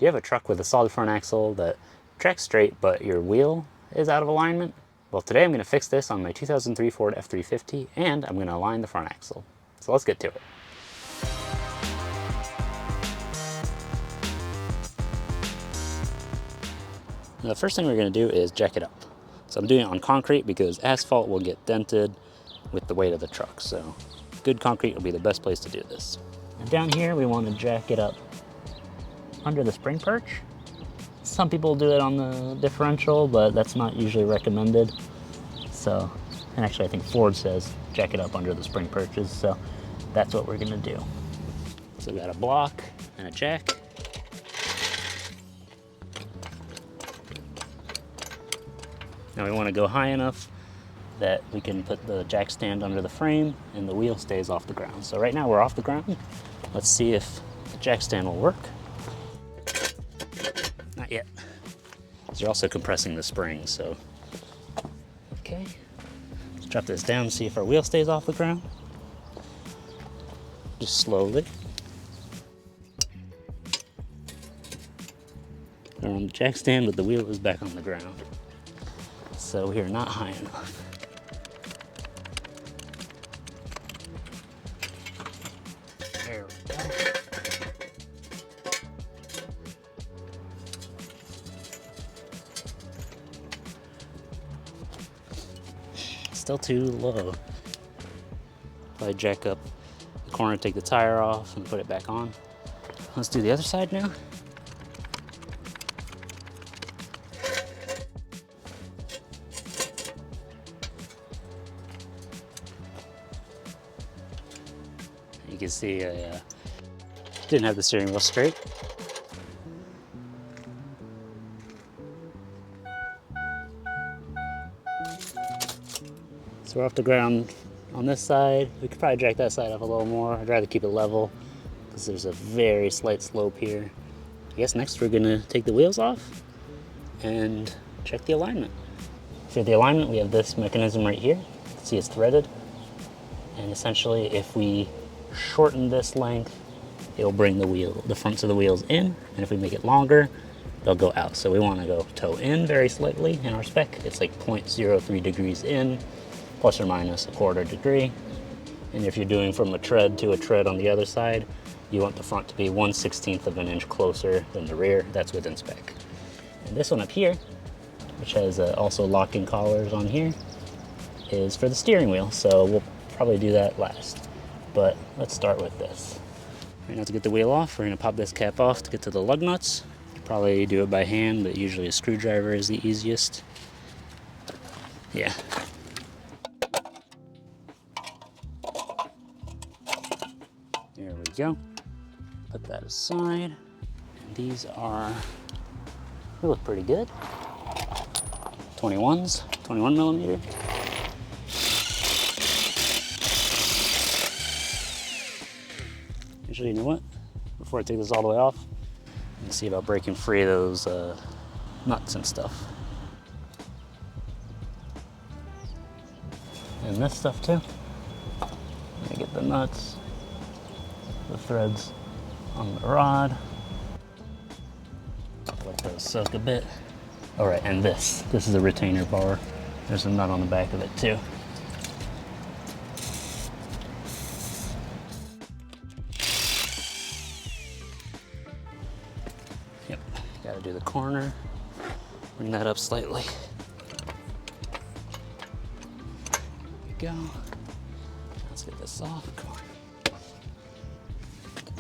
you have a truck with a solid front axle that tracks straight but your wheel is out of alignment? Well, today I'm going to fix this on my 2003 Ford F350 and I'm going to align the front axle. So let's get to it. Now, the first thing we're going to do is jack it up. So I'm doing it on concrete because asphalt will get dented with the weight of the truck. So good concrete will be the best place to do this. And down here we want to jack it up under the spring perch. Some people do it on the differential, but that's not usually recommended. So, and actually I think Ford says jack it up under the spring perches, so that's what we're gonna do. So we got a block and a jack. Now we want to go high enough that we can put the jack stand under the frame and the wheel stays off the ground. So right now we're off the ground. Let's see if the jack stand will work. Not yet. You're also compressing the spring, so. Okay, let's drop this down and see if our wheel stays off the ground. Just slowly. We're on the jack stand, but the wheel is back on the ground. So we are not high enough. There we go. Still too low. If I jack up the corner, take the tire off and put it back on. Let's do the other side now. You can see I didn't have the steering wheel straight. So we're off the ground on this side. We could probably jack that side up a little more. I'd rather keep it level because there's a very slight slope here. I guess next we're gonna take the wheels off and check the alignment. For the alignment, we have this mechanism right here. You can see it's threaded. And essentially, if we shorten this length, it'll bring the fronts of the wheels in. And if we make it longer, they'll go out. So we wanna go toe in very slightly in our spec. It's like 0.03 degrees in, plus or minus a quarter degree. And if you're doing from a tread to a tread on the other side, you want the front to be 1/16 of an inch closer than the rear. That's within spec. And this one up here, which has also locking collars on here, is for the steering wheel. So we'll probably do that last. But let's start with this. Right now, to get the wheel off, we're gonna pop this cap off to get to the lug nuts. Probably do it by hand, but usually a screwdriver is the easiest. Yeah. There we go. Put that aside. And these they look pretty good. 21s, 21 millimeter. Actually, you know what? Before I take this all the way off, let's see about breaking free of those nuts and stuff. And this stuff too. Let me get the nuts, the threads on the rod. Let those soak a bit. All right, and this is a retainer bar. There's a nut on the back of it too. Yep, gotta do the corner. Bring that up slightly. There we go. Let's get this off. Come on.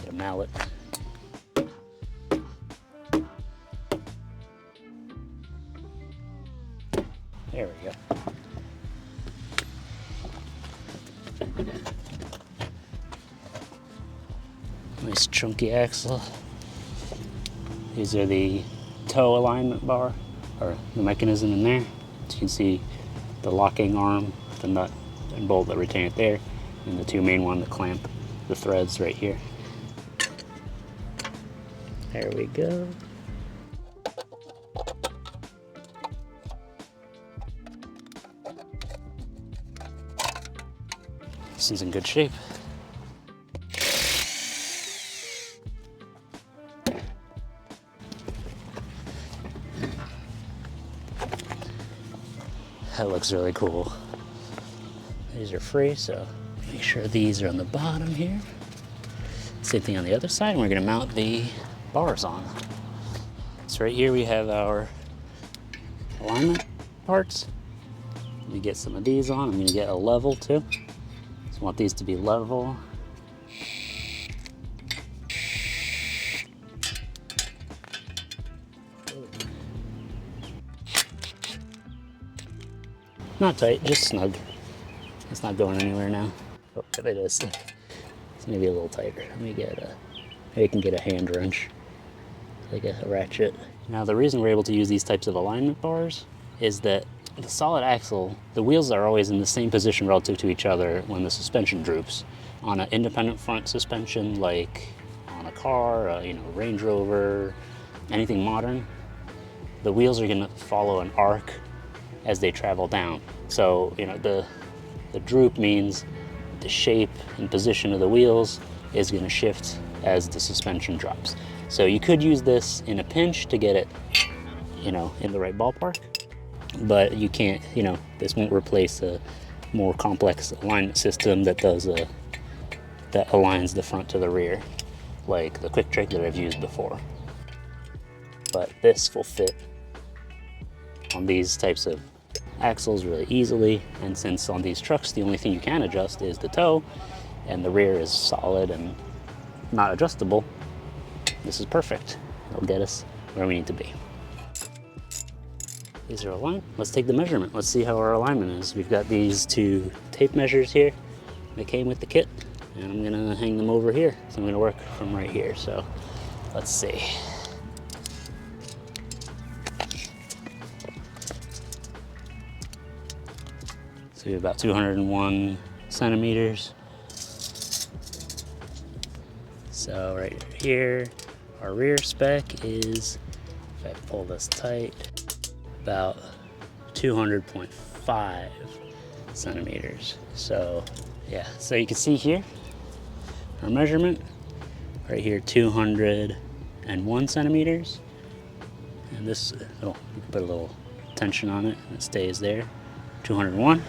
Get a mallet. There we go. Nice chunky axle. These are the toe alignment bar, or the mechanism in there. As you can see, the locking arm, the nut and bolt that retain it there, and the two main ones that clamp the threads right here. There we go. This is in good shape. That looks really cool. These are free, so make sure these are on the bottom here. Same thing on the other side, and we're gonna mount the bars on. So right here we have our alignment parts. Let me get some of these on. I'm gonna get a level too. So I want these to be level. Not tight, just snug. It's not going anywhere now. Oh, there it is. It's maybe a little tighter. Let me get a, maybe I can get a hand wrench, like a ratchet. Now the reason we're able to use these types of alignment bars is that the solid axle, the wheels are always in the same position relative to each other when the suspension droops. On an independent front suspension, like on a car, Range Rover, anything modern, the wheels are gonna follow an arc as they travel down. So, the droop means the shape and position of the wheels is gonna shift as the suspension drops. So you could use this in a pinch to get it, in the right ballpark, but you can't, this won't replace a more complex alignment system that does that aligns the front to the rear, like the Quick Trick that I've used before. But this will fit on these types of axles really easily, and since on these trucks the only thing you can adjust is the toe, and the rear is solid and not adjustable, this is perfect. It'll get us where we need to be. These are aligned. Let's take the measurement. Let's see how our alignment is. We've got these two tape measures here that came with the kit, and I'm gonna hang them over here. So I'm gonna work from right here. So let's see. So we have about 201 centimeters. So right here, our rear spec is, if I pull this tight, about 200.5 centimeters. So yeah, so you can see here, our measurement, right here, 201 centimeters. And this, you can put a little tension on it and it stays there, 201.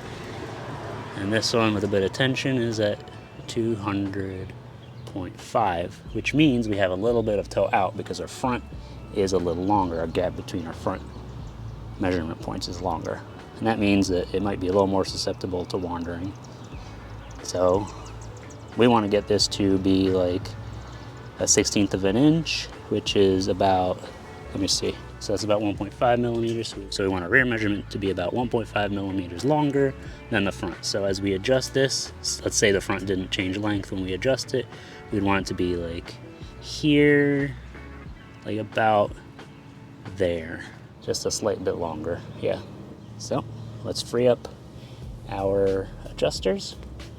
And this one with a bit of tension is at 200.5, which means we have a little bit of toe out because our front is a little longer. Our gap between our front measurement points is longer. And that means that it might be a little more susceptible to wandering. So we want to get this to be like a 1/16 of an inch, which is about, let me see, so that's about 1.5 millimeters. So we want our rear measurement to be about 1.5 millimeters longer than the front. So as we adjust this, let's say the front didn't change length when we adjust it, we'd want it to be like here, like about there, just a slight bit longer, yeah. So let's free up our adjusters.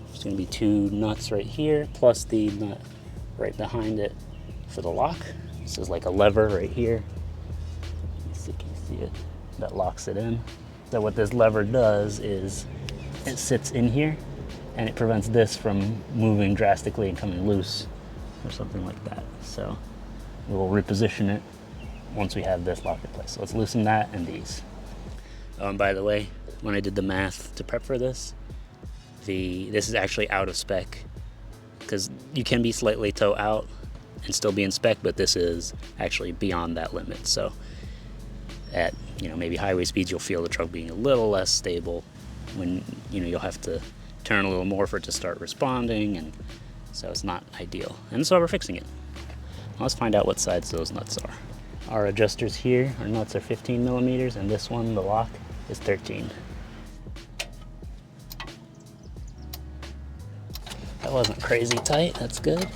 There's gonna be two nuts right here, plus the nut right behind it for the lock. This is like a lever right here. Can you see it? That locks it in. So what this lever does is it sits in here and it prevents this from moving drastically and coming loose or something like that. So we'll reposition it once we have this lock in place. So let's loosen that and these. Oh, and by the way, when I did the math to prep for this, this is actually out of spec, because you can be slightly toe out and still be in spec, but this is actually beyond that limit. So at maybe highway speeds, you'll feel the truck being a little less stable when you'll have to turn a little more for it to start responding, and so it's not ideal. And so we're fixing it. Let's find out what sides those nuts are. Our adjusters here, our nuts are 15 millimeters, and this one, the lock, is 13. That wasn't crazy tight, that's good.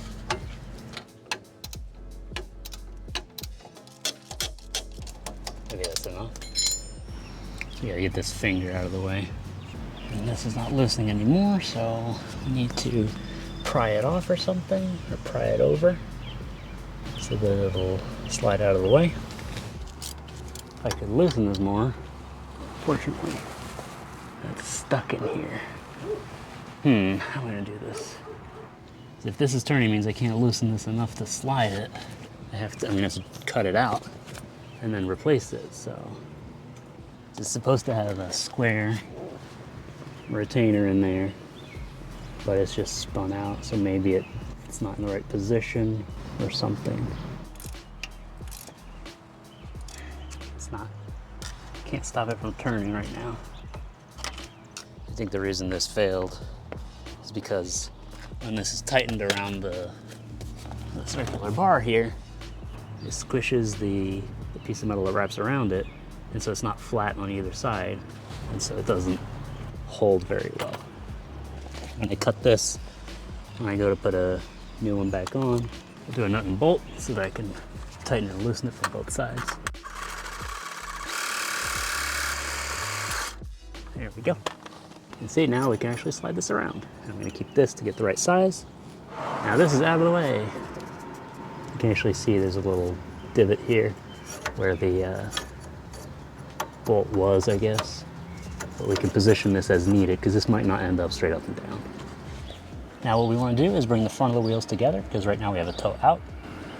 Maybe that's enough. So we gotta get this finger out of the way. And this is not loosening anymore, so we need to pry it off or something, or pry it over, so that it'll slide out of the way. If I could loosen this more, fortunately, that's stuck in here. How am I gonna do this? If this is turning, it means I can't loosen this enough to slide it. I'm gonna have to cut it out and then replace it, so It's supposed to have a square retainer in there, but it's just spun out, so maybe it's not in the right position or something. It's not, can't stop it from turning right now. I think the reason this failed is because when this is tightened around the circular bar here, it squishes the piece of metal that wraps around it, and so it's not flat on either side, and so it doesn't hold very well. When I cut this, when I go to put a new one back on, I'll do a nut and bolt so that I can tighten and loosen it from both sides. There we go. You can see now we can actually slide this around. I'm going to keep this to get the right size. Now this is out of the way. You can actually see there's a little divot here where the bolt was, I guess. But we can position this as needed because this might not end up straight up and down. Now what we want to do is bring the front of the wheels together because right now we have a toe out.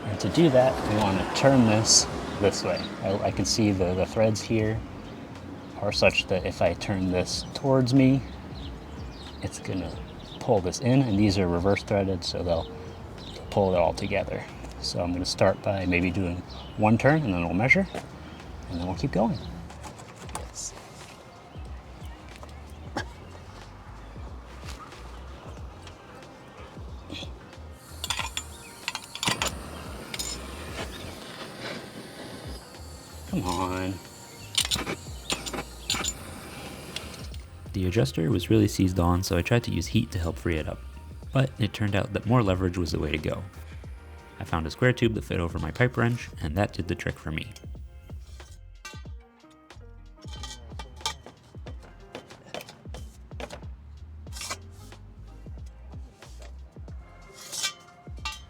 And to do that, we want to turn this way. I can see the threads here are such that if I turn this towards me, it's gonna pull this in, and these are reverse threaded, so they'll pull it all together. So I'm gonna start by maybe doing one turn, and then we'll measure, and then we'll keep going. Yes. Come on. The adjuster was really seized on, so I tried to use heat to help free it up. But it turned out that more leverage was the way to go. I found a square tube that fit over my pipe wrench, and that did the trick for me.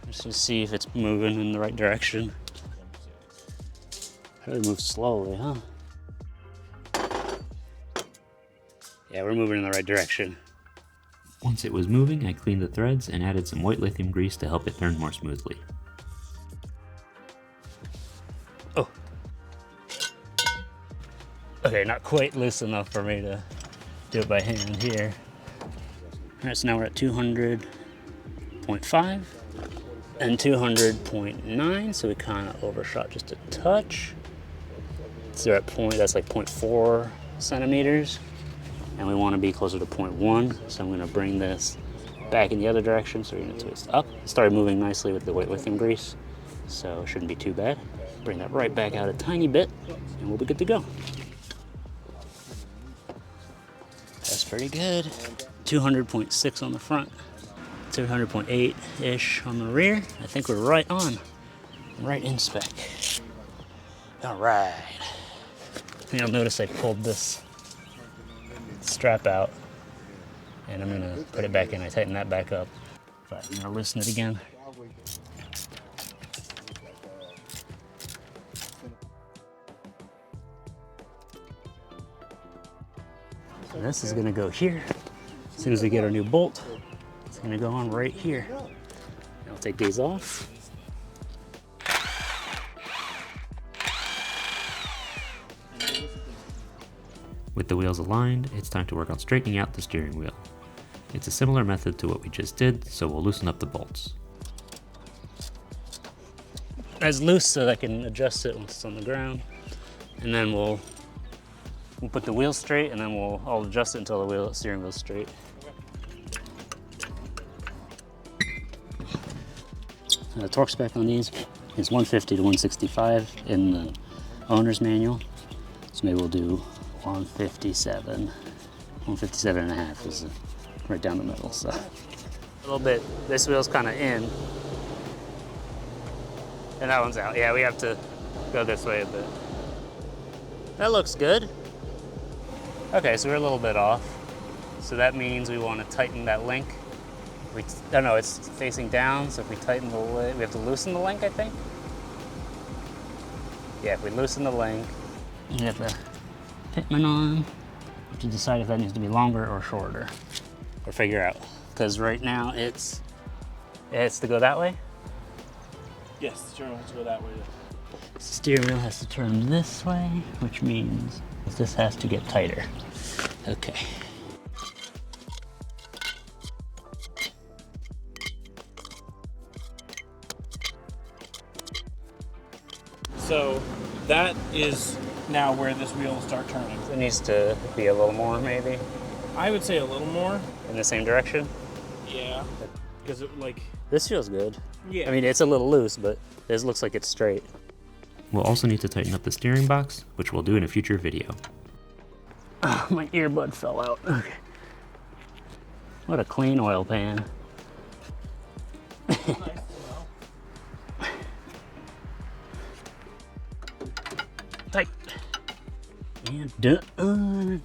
Just to see if it's moving in the right direction. Probably move slowly, huh? Yeah, we're moving in the right direction. Once it was moving, I cleaned the threads and added some white lithium grease to help it turn more smoothly. Oh. Okay, not quite loose enough for me to do it by hand here. All right, so now we're at 200.5 and 200.9, so we kind of overshot just a touch. So at that's like 0.4 centimeters. And we want to be closer to 0.1, so I'm going to bring this back in the other direction, so we're going to twist up. It started moving nicely with the white lithium grease, so it shouldn't be too bad. Bring that right back out a tiny bit, and we'll be good to go. That's pretty good. 200.6 on the front, 200.8-ish on the rear. I think we're right on, right in spec. All right. You'll notice I pulled this strap out, and I'm gonna put it back in. I tighten that back up, but I'm gonna loosen it again. So this is gonna go here. As soon as we get our new bolt, it's gonna go on right here. I'll take these off. With the wheels aligned, it's time to work on straightening out the steering wheel. It's a similar method to what we just did, so we'll loosen up the bolts. It's loose so that I can adjust it once it's on the ground. And then we'll put the wheel straight, and then I'll adjust it until the steering wheel's straight. The torque spec on these is 150 to 165 in the owner's manual. So maybe we'll do 157. 157 and a half is right down the middle, so. A little bit, this wheel's kind of in, and that one's out. Yeah, we have to go this way a bit. That looks good. Okay, so we're a little bit off. So that means we want to tighten that link. No, it's facing down, so if we tighten the link, we have to loosen the link, I think. Yeah, if we loosen the link, we have the pitman on to decide if that needs to be longer or shorter, or figure out. Because right now it has to go that way. Yes, the steering wheel has to go that way. The steering wheel has to turn this way, which means This has to get tighter. Okay. So that is now where this wheel will start turning. It needs to be a little more, maybe, I would say a little more. in the same direction. Yeah. Because it like. This feels good. Yeah. I mean, it's a little loose, but this looks like it's straight. We'll also need to tighten up the steering box, which we'll do in a future video. Oh, my earbud fell out. Okay. What a clean oil pan. Nice to know. Tight. And done.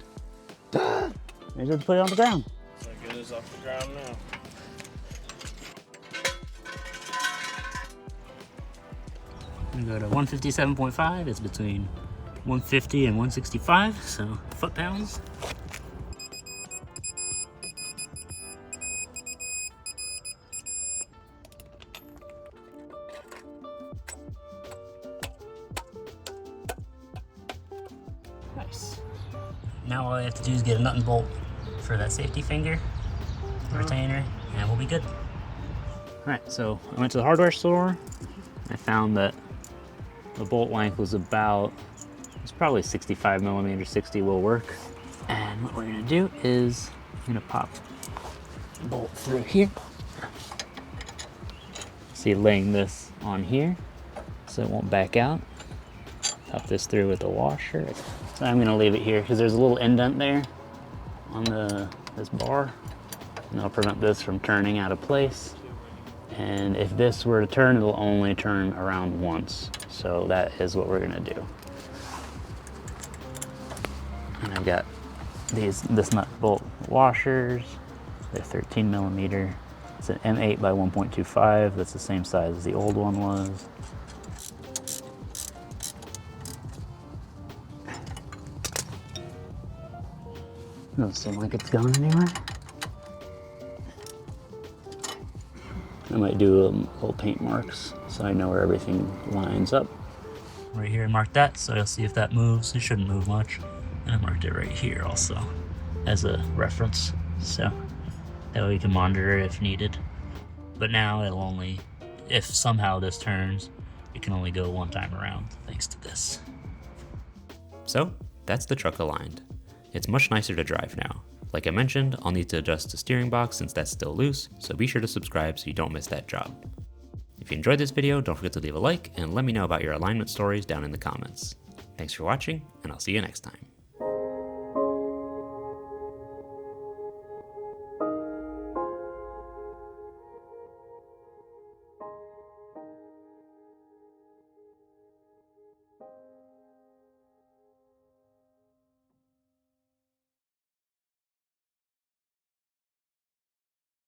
I just put it on the ground. So good as off the ground now. We go to 157.5. It's between 150 and 165, so foot-pounds. Nice. Now all I have to do is get a nut and bolt for that safety finger, retainer, and we'll be good. Alright, so I went to the hardware store. I found that the bolt length was it's probably 65 millimeters, 60 will work. And what we're gonna do is I'm gonna pop the bolt through here. See, laying this on here so it won't back out. Pop this through with the washer. So I'm gonna leave it here because there's a little indent there on this bar, and that'll prevent this from turning out of place. And if this were to turn, it'll only turn around once. So that is what we're gonna do. And I've got this nut bolt washers. They're 13 millimeter. It's an M8 by 1.25. That's the same size as the old one was. Doesn't seem like it's going anywhere. I might do little paint marks so I know where everything lines up. Right here I marked that, so I'll see if that moves. It shouldn't move much. And I marked it right here also as a reference, so that way we can monitor it if needed. But now it'll only, if somehow this turns, it can only go one time around thanks to this. So, that's the truck aligned. It's much nicer to drive now. Like I mentioned, I'll need to adjust the steering box since that's still loose, so be sure to subscribe so you don't miss that job. If you enjoyed this video, don't forget to leave a like and let me know about your alignment stories down in the comments. Thanks for watching, and I'll see you next time.